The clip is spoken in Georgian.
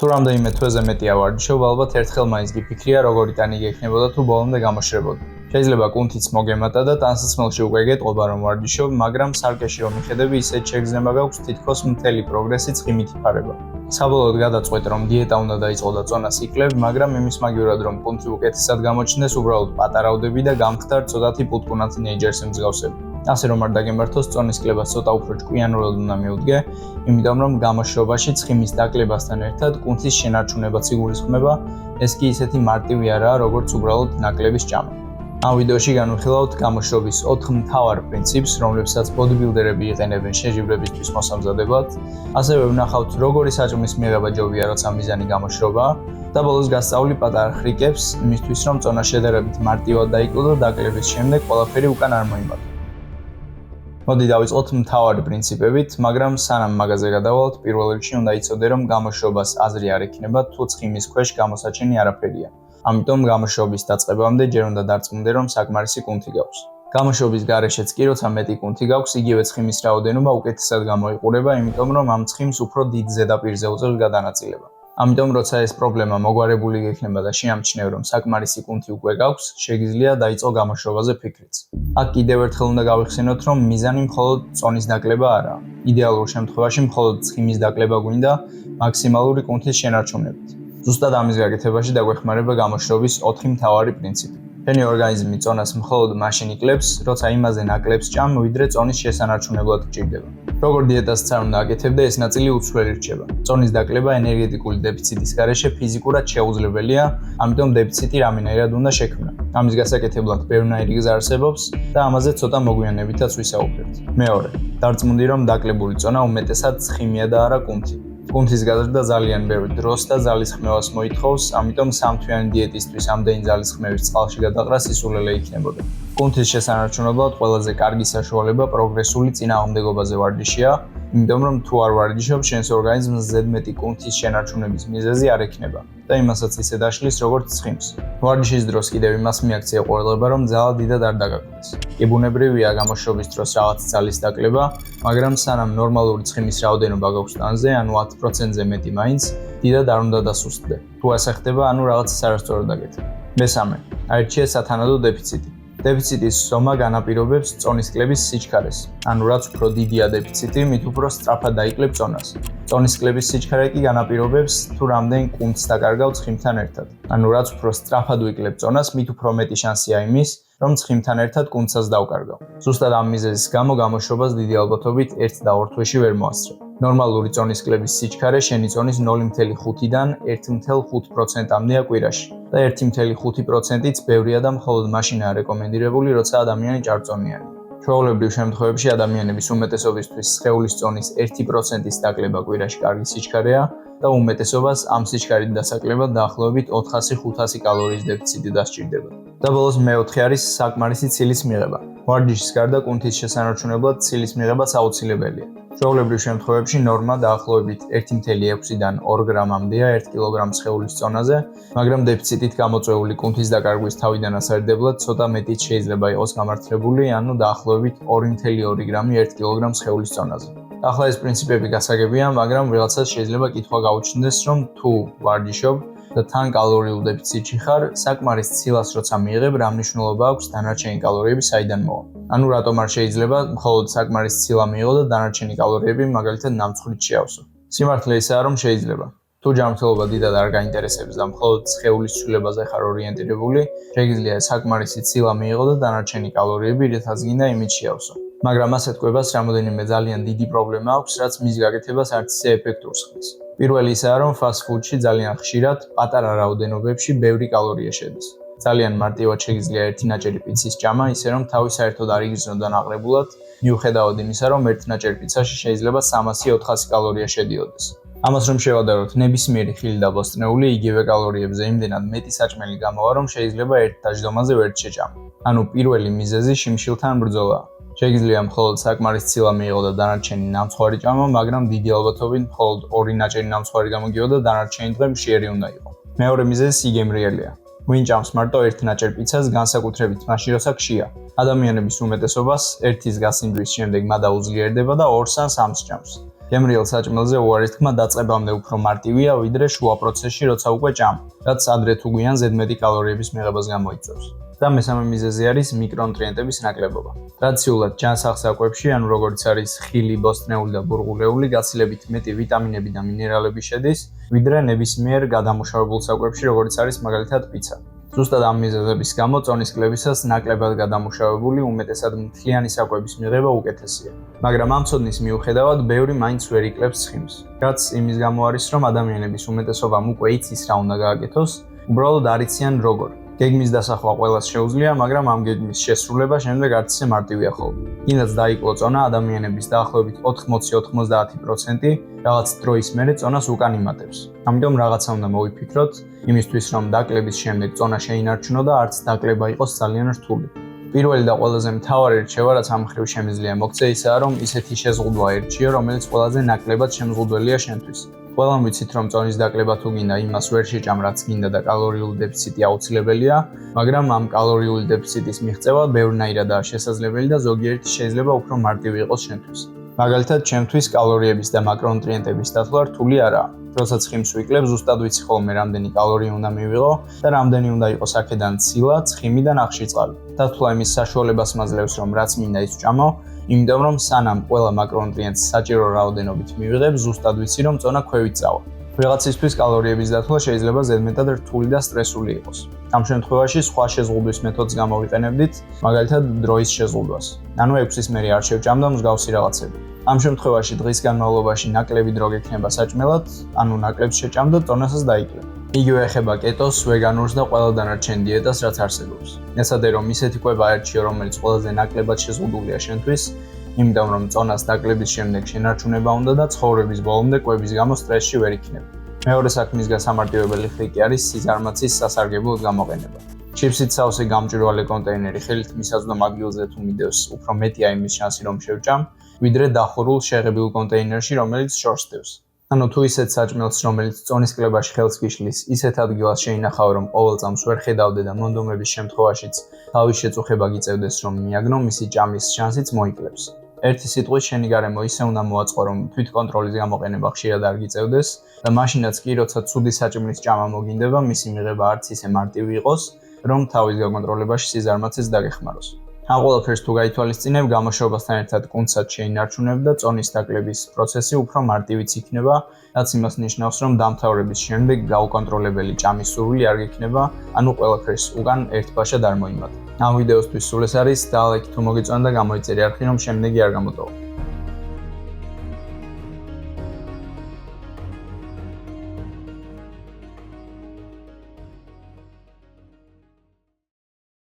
თუ რამდენიმე თვეზე მეტია ვარჯიშობ, ალბათ ერთხელ მაინც გიფიქრია, როგორი ტანი გექნებოდა თუ ბოლომდე გამოშრებოდი. შეიძლება კუნთიც მოგემატა და ტანსაცმელში უკვე გეტყობა რომ ვარჯიშობ, მაგრამ სარკეში რომ მიხედები, ისეთ შეგრძნება გაქვს თითქოს მთელი პროგრესი ცხიმით იფარება. საბოლოოდ გადაწყვეტ რომ დიეტა უნდა დაიწყო და წონას იკლებ, მაგრამ იმის მაგივრად რომ კუნთი უკეთესად გამოჩნდეს, უბრალოდ პატარავდები და გამხდარ ცოტათი პუტკუნა თინეიჯერს მსგავსები. ასე რომ არ დაგემართოს წონის კლებას ცოტა უფრო ჭკვიანურად უნდა მივდგე, იმიტომ რომ გამოშრობაში ცხიმის დაკლებასთან ერთად კუნთის შენარჩუნებაც იგულისხმება, ეს კი ისეთი მარტივი არაა, როგორც უბრალოდ ნაკლების ჭამა. ამ ვიდეოში განვიხილავთ გამოშრობის 4 მთავარ პრინციპს, რომლებსაც ბოდიბილდერები იყენებენ შეჯიბრებისთვის მოსამზადებლად, ასევე ვნახავთ როგორი საჭმლის მიღება ჯობია, როცა მიზანი გამოშრობაა და ბოლოს გასწავლი პატარა ხრიკებს იმისთვის, რომ წონა შედარებით მარტივად დაიკლო და დაკლების შემდეგ ყველაფერი უკან არ მოიმატო. მოდი დავიწყოთ მთავარი პრინციპებით, მაგრამ სანამ მაგაზე გადავალთ, პირველ რიგში უნდა იცოდე, რომ გამოშრობას აზრი არ ექნება, თუ ცხიმის ქვეშ გამოსაჩენი არაფერია. ამიტომ გამოშრობის დაწყებამდე ჯერ უნდა დარწმუნდე, რომ საკმარისი კუნთი გაქვს. გამოშრობის გარეშეც კი, როცა მეტი კუნთი გაქვს, იგივე ცხიმის რაოდენობა უკეთესად გამოიყურება, იმიტომ რომ ამ ცხიმს უფრო დიდ ზედაპირზე უწევს გადანაწილება. ამიტომ როცა ეს პრობლემა მოგვარებული გექნება და შეამჩნევ, რომ საკმარისი კუნთი უკვე გაქვს, შეგიძლია დაიწყო გამოშრობაზე ფიქრიც. აქ კიდევ ერთხელ უნდა გავიხსენოთ, რომ მიზანი მხოლოდ წონის დაკლება არაა. იდეალურ შემთხვევაში მხოლოდ ცხიმის დაკლება გვინდა მაქსიმალური კუნთის შენარჩუნებით. ზუსტად ამის გაკეთებაში დაგვეხმარება გამოშრობის 4 მთავარი პრინციპი. შენი ორგანიზმი წონას მხოლოდ მაშინ იკლებს, როცა იმაზე ნაკლებს ჭამ, ვიდრე წონის შესანარჩუნებლად გჭირდება. როგორ დიეტასაც არ უნდა აკეთებდე, ეს ნაწილი უცვლელი რჩება. წონის დაკლება ენერგეტიკული დეფიციტის გარეშე ფიზიკურად შეუძლებელია, ამიტომ დეფიციტი რამენაირად უნდა შექმნა. ამის გასაკეთებლად ბევრნაირი გზა არსებობს და ამაზე ცოტა მოგვიანებითაც ვისაუბრებთ. მეორე, დარწმუნდი რომ დაკლებული წონა უმეტესად ცხიმია და არა კუნთი. კუნთის გაზრდა ძალიან ბევრ დროს და ძალისხმევას მოითხოვს, ამიტომ სამთვიანი დიეტისთვის ამდენი ძალისხმევის წყალში გადაყრა სისულელე იქნებოდა. კუნთის შესანარჩუნებლად ყველაზე კარგი საშუალება პროგრესული წინააღმდეგობაზე ვარჯიშია, იმიტომ რომ თუ არ ვარჯიშობ, შენს ორგანიზმს ზედმეტი კუნთის შენარჩუნების მიზეზი არ ექნება და იმასაც ისე დაშლის, როგორც ცხიმს. ვარჯიშის დროს კიდევ იმას მიაქცია ყურადღება, რომ ძალა დიდად არ დაგაგდეს. კი ბუნებრივია გამოშრობის დროს რაღაც ძალის დაკლება, მაგრამ სანამ ნორმალური ცხიმის რაოდენობა გაქვს ტანზე, ანუ 10%-ზე მეტი მაინც, დიდად არ უნდა დასუსტდე. თუ ასე ხდება, ანუ რაღაცას არასწორად აკეთებ. მესამე, აირჩიე სათანადო დეფიციტი. დეფიციტის ზომა განაპირობებს წონის კლების სიჩქარეს. ანუ რაც უფრო დიდია დეფიციტი, მით უფრო სწრაფად დაიკლებ წონას. წონის კლების სიჩქარე კი განაპირობებს თუ რამდენ კუნთს დაკარგავ ცხიმთან ერთად. ანუ რაც უფრო სწრაფად ვიკლებ წონას, მით უფრო მეტი შანსია იმის, რომ ცხიმთან ერთად კუნთსაც დავკარგავ. ზუსტად ამ მიზეზის გამო გამოშრობას დიდი ალბათობით 1 და 2 თვეში ვერ მოასწრებ. ნორმალური წონის კლების სიჩქარე შენი წონის 0.5-დან 1.5%-მდეა კვირაში და 1.5%-იც ბევრია და მხოლოდ მაშინაა რეკომენდირებული, როცა ადამიანი ჭარბწონიანია. ჩვეულებრივ შემთხვევებში ადამიანების უმეტესობისთვის სხეულის წონის 1%-ის დაკლება კვირაში კარგი სიჩქარეა და უმეტესობას ამ სიჩქარით დასაკლებად დაახლოებით 400-500 კალორიის დეფიციტი დასჭირდება. და ბოლოს მეოთხე არის საკმარისი ცილის მიღება. ვარჯიშის გარდა კუნთის შესანარჩუნებლად ცილის მიღებაც აუცილებელია. ჩვეულებრივ შემთხვევებში ნორმა დაახლოებით 1.6-დან 2 გრამამდეა 1 კილოგრამ სხეულის წონაზე, მაგრამ დეფიციტით გამოწვეული კუნთის დაკარგვის თავიდან ასარდებლად ცოტა მეტიც შეიძლება იყოს გამართლებული, ანუ დაახლოებით 2.2 გრამი 1 კილოგრამ სხეულის წონაზე. ახლა ეს პრინციპები გასაგებია, მაგრამ ვიღაცას შეიძლება კითხვა გაუჩნდეს, რომ თუ ვარჯიშობ და თან კალორიულ დეფიციტში ხარ, საკმარის ცილას როცა მიიღებ, რა მნიშვნელობა აქვს დანარჩენი კალორიები საიდან მოვა. ანუ რატომ არ შეიძლება მხოლოდ საკმარის ცილა მიიღო და დანარჩენი კალორიები მაგალითად ნამცხრით შეავსო. სიმართლე ისაა, რომ შეიძლება. თუ ჯანმრთელობა დიდად არ გაინტერესებს და მხოლოდ სხეულის ცვლილებაზე ხარ ორიენტირებული, შეგიძლია საკმარისი ცილა მიიღო და დანარჩენი კალორიები რითაც გინდა იმით შეავსო. მაგრამ ასეთ კვებას რამოდენიმე ძალიან დიდი პრობლემა აქვს, რაც მის გაკეთებას არც ისე ეფექტურს ხდის. პირველი ისაა, რომ fast food-ში ძალიან ხშირად პატარა რაოდენობებში ბევრი კალორია შედის. ძალიან მარტივად შეგიძლია 1 ნაჭერი პიცის ჭამა, ისე რომ თავი საერთოდ არ იგრძნო დანაყრებულად, მიუხედავად იმისა, რომ 1 ნაჭერ პიცაში შეიძლება 300-400 კალორია შედიოდეს. ამას რომ შევადაროთ, ნებისმიერი ხილი და ბოსტნეული იგივე კალორიებზე იმდენად მეტი საჭმელი გამოვა, რომ შეიძლება ერთ დაждომაზე ვერ შეჭამო. ანუ პირველი მიზეზი შიმშილთან ბრძოლაა. შეგიძლია მხოლოდ საკმარის ცილა მიიღო და დანარჩენი ნამცხვარი ჭამა, მაგრამ დიდი ალბათობით მხოლოდ 2 ნაჭერი ნამცხვარი გამოგიო და დანარჩენი დღე მშიერი უნდა იყო. მეორე მიზეზი სიგემრიელია. ვინ ჭამს მარტო 1 ნაჭერ პიცას, განსაკუთრებით მაშინ როცა ქშია. ადამიანების უმეტესობას ერთის გასინჯვის შემდეგ მადა უძლიერდება და 2-ან 3-ს ჭამს. გემრიელ საჭმელზე უარის თქმა დაწყებამდე უფრო მარტივია, ვიდრე შუა პროცესში, როცა უკვე ჭამ, რაც ადრე თუ გვიან ზედმეტი კალორიების მიღებას გამოიწვევს. და მესამე მიზეზი არის მიკრონუტრიენტების ნაკლებობა. ტრადიციულად ჯანსაღ საკვებში, ანუ როგორც არის ხილი, ბოსტნეული და ბურღულეული, გაცილებით მეტი ვიტამინები და მინერალები შედის, ვიდრე ნებისმიერ გადამუშავებულ საკვებში, როგორც არის მაგალითად პიცა. ზუსტად ამ მიზეზების გამო წონის კლებისას ნაკლებად გადამუშავებული, უმეტესად მთლიანი საკვების მიღება უკეთესია. მაგრამ ამ ცოდნის მიუხედავად, ბევრი მაინც ვერ იკლებს ცხიმს. რაც იმის გამო არის, რომ ადამიანების უმეტესობამ უკვე იცის რა უნდა გააკეთოს, უბრალოდ არ იციან როგორ. გეგმის დასახვა ყველას შეუძლია, მაგრამ ამ გეგმის შესრულება შემდეგ არც ისე მარტივია ხოლმე. კიდაც დაიკლო წონა ადამიანების დაახლოებით 80-90% რაღაც დროის მერე წონას უკან იმატებს. ამიტომ რაღაცა უნდა მოვიფიქროთ, იმისთვის რომ დაკლების შემდეგ წონა შეინარჩუნო და არც დაკლება იყოს ძალიან რთული. პირველი და ყველაზე მთავარი რჩევა, რაც ამ მხრივ შემიძლია მოგცე, ისაა, რომ ისეთი შეზღუდვა ერჩიო, რომელიც ყველაზე ნაკლებად შემზღუდველია შენთვის. ყველამ ვიცით, რომ წონის დაკლება თუ გინდა, იმას ვერ შეჭამ, რაც გინდა და კალორიული დეფიციტი აუცილებელია, მაგრამ ამ კალორიული დეფიციტის მიღწევა ბევრნაირადაა შესაძლებელი და ზოგიერთი შეიძლება უფრო მარტივი იყოს შენთვის. მაგალითად, ჩემთვის კალორიების და მაკრონუტრიენტების დათვლა რთული არაა. როდესაც ცხიმს ვიკლებ, ზუსტად ვიცი ხოლმე რამდენი კალორია უნდა მივიღო და რამდენი უნდა იყოს აქედან ცილა, ცხიმი და ნახშირწყალი. დათვლა იმის საშუალებას მაძლევს, რომ რაც მინდა ის ვჭამო, იმიტომ რომ სანამ ყველა მაკრონუტრიენტს საჭირო რაოდენობით მივიღებ, ზუსტად ვიცი, რომ წონა ქვევით წავა. ვიღაცისთვის კალორიების დათვლა შეიძლება ზედმეტად რთული და სტრესული იყოს. ამ შემთხვევაში სხვა შეზღუდვის მეთოდს გამოვიყენებდით, მაგალითად დროის შეზღუდვას. ანუ 6-ის მერე არ შევჭამ და მსგავსი რაღაცები. ამ შემთხვევაში დღის განმავლობაში ნაკლები დრო გექნება საჭმელად, ანუ ნაკლებს შეჭამ და წონასაც დაიკლებ. იგივე ეხება კეტოს, ვეგანურს და ყველა დანარჩენ დიეტას, რაც არსებობს. ესადე რომ ისეთი კვება ერჩიო, რომელიც ყველაზე ნაკლებად შეზღუდულია შენთვის, იმიტომ რომ წონას დაკლების შემდეგ შენარჩუნება უნდა და ცხოვრების ბოლომდე კვების გამო სტრესში ვერ იქნები. მეორე საქმის გასამარტივებელი ხრი კი არის სიზარმაცის სასარგებლოდ გამოყენება. ჩიფსით სავსე გამჭვირვალე კონტეინერი ხელით მისაზდომ ადგილზე თუ მიდევს, უფრო მეტია იმის შანსი რომ შევჭამ, ვიდრე დახურულ შეღებილ კონტეინერში, რომელიც შორს დევს. ანუ თუ ისეთ საჭმელს, რომელიც წონის კლებაში ხელს გიშლის, ისეთ ადგილას შეინახავ, რომ ყოველ წამს ვერ ხედავდე და მონდომების შემთხვევაშიც თავის შეწუხება გიწევდეს, რომ მიაგნო, მისი ჭამის შანსიც მოიკლებს. ერთი სიტყვით შენი გარემო ისე უნდა მოაწყო, რომ თვითკონტროლის გამოყენება ხშირად არ გიწევდეს და მაშინაც კი, როცა ცუდი საჭმლის ჭამა მოგინდება, მისი მიღება არც ისე მარტივი იყოს, რომ თავის გაკონტროლებაში სიზარმაცეც დაგეხმაროს. ამ ყველაფერს თუ გაითვალისწინებ, გამოშვებასთან ერთად კუნთსაც შეინარჩუნებ და წონის დაკლების პროცესი უფრო მარტივიც იქნება, რაც იმას ნიშნავს, რომ დამთავრების შემდეგ გაუკონტროლებელი ჭამის სურვილი არ გექნება, ანუ ყველაფერს უკან ერთბაშად არ მოიმატა. ამ ვიდეოსთვის სულ ეს არის და ლაიქი თუ მოგეწონა და გამოიწერე არხი, რომ შემდეგი არ გამოტოვო.